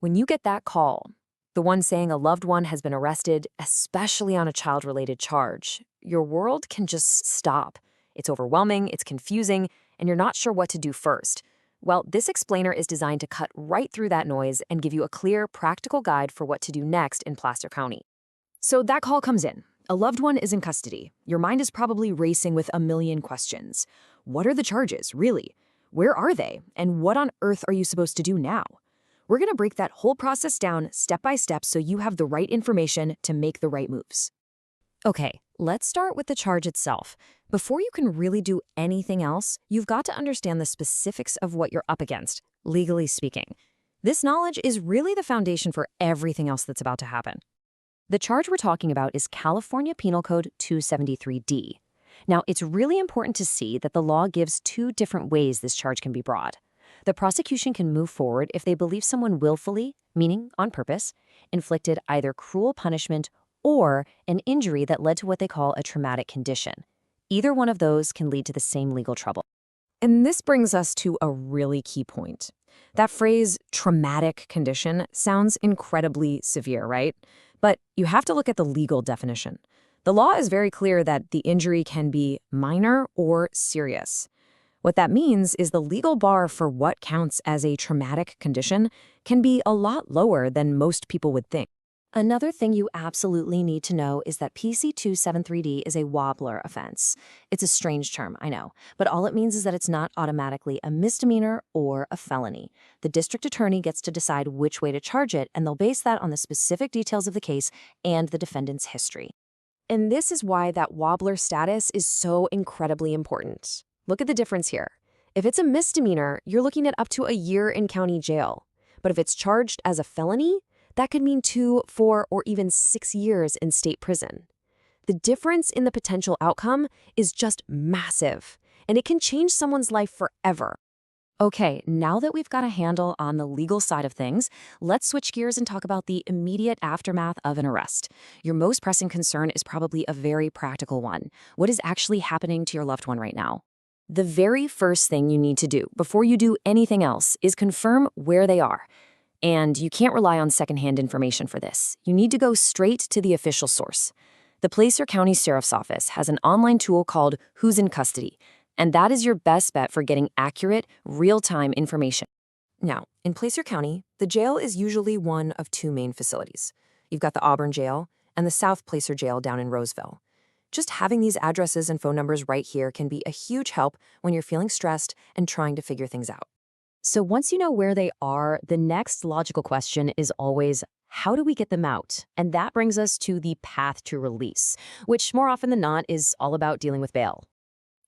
When you get that call, the one saying a loved one has been arrested, especially on a child-related charge, your world can just stop. It's overwhelming, it's confusing, and you're not sure what to do first. Well, this explainer is designed to cut right through that noise and give you a clear, practical guide for what to do next in Placer County. So that call comes in. A loved one is in custody. Your mind is probably racing with a million questions. What are the charges, really? Where are they? And what on earth are you supposed to do now? We're going to break that whole process down step by step so you have the right information to make the right moves. Okay, let's start with the charge itself. Before you can really do anything else, you've got to understand the specifics of what you're up against, legally speaking. This knowledge is really the foundation for everything else that's about to happen. The charge we're talking about is California Penal Code 273D. Now, it's really important to see that the law gives two different ways this charge can be brought. The prosecution can move forward if they believe someone willfully, meaning on purpose, inflicted either cruel punishment or an injury that led to what they call a traumatic condition. Either one of those can lead to the same legal trouble. And this brings us to a really key point. That phrase, traumatic condition, sounds incredibly severe, right? But you have to look at the legal definition. The law is very clear that the injury can be minor or serious. What that means is the legal bar for what counts as a traumatic condition can be a lot lower than most people would think. Another thing you absolutely need to know is that PC 273D is a wobbler offense. It's a strange term, I know, but all it means is that it's not automatically a misdemeanor or a felony. The district attorney gets to decide which way to charge it, and they'll base that on the specific details of the case and the defendant's history. And this is why that wobbler status is so incredibly important. Look at the difference here. If it's a misdemeanor, you're looking at up to a year in county jail. But if it's charged as a felony, that could mean 2, 4, or even 6 years in state prison. The difference in the potential outcome is just massive, and it can change someone's life forever. Okay, now that we've got a handle on the legal side of things, let's switch gears and talk about the immediate aftermath of an arrest. Your most pressing concern is probably a very practical one. What is actually happening to your loved one right now? The very first thing you need to do before you do anything else is confirm where they are. And you can't rely on secondhand information for this. You need to go straight to the official source. The Placer County Sheriff's Office has an online tool called Who's in Custody, and that is your best bet for getting accurate, real-time information. Now, in Placer County, the jail is usually one of two main facilities. You've got the Auburn Jail and the South Placer Jail down in Roseville. Just having these addresses and phone numbers right here can be a huge help when you're feeling stressed and trying to figure things out. So once you know where they are, the next logical question is always, how do we get them out? And that brings us to the path to release, which more often than not is all about dealing with bail.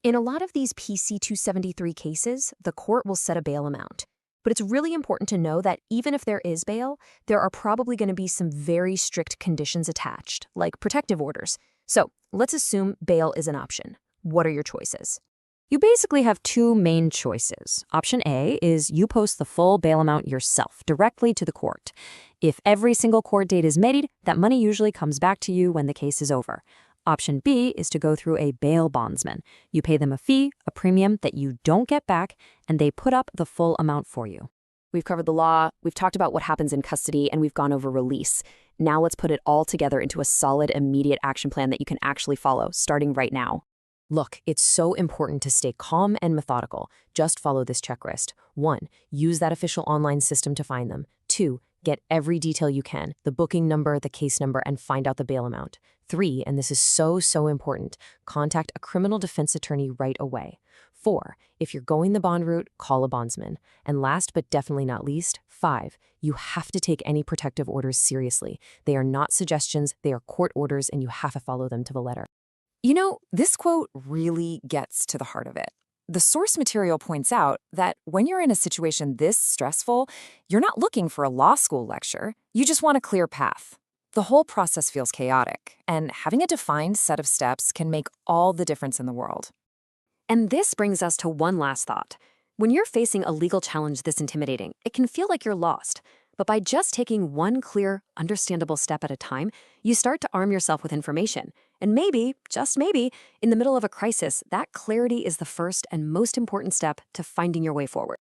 In a lot of these PC 273 cases, the court will set a bail amount. But it's really important to know that even if there is bail, there are probably going to be some very strict conditions attached, like protective orders. So let's assume bail is an option. What are your choices? You basically have two main choices. Option A is you post the full bail amount yourself, directly to the court. If every single court date is made, that money usually comes back to you when the case is over. Option B is to go through a bail bondsman. You pay them a fee, a premium that you don't get back, and they put up the full amount for you. We've covered the law, we've talked about what happens in custody, and we've gone over release. Now let's put it all together into a solid, immediate action plan that you can actually follow, starting right now. Look, it's so important to stay calm and methodical. Just follow this checklist. 1, use that official online system to find them. 2, get every detail you can, the booking number, the case number, and find out the bail amount. 3, and this is so important, contact a criminal defense attorney right away. 4, if you're going the bond route, call a bondsman. And last but definitely not least, 5, you have to take any protective orders seriously. They are not suggestions, they are court orders, and you have to follow them to the letter. You know, this quote really gets to the heart of it. The source material points out that when you're in a situation this stressful, you're not looking for a law school lecture. You just want a clear path. The whole process feels chaotic, and having a defined set of steps can make all the difference in the world. And this brings us to one last thought. When you're facing a legal challenge this intimidating, it can feel like you're lost. But by just taking one clear, understandable step at a time, you start to arm yourself with information. And maybe, just maybe, in the middle of a crisis, that clarity is the first and most important step to finding your way forward.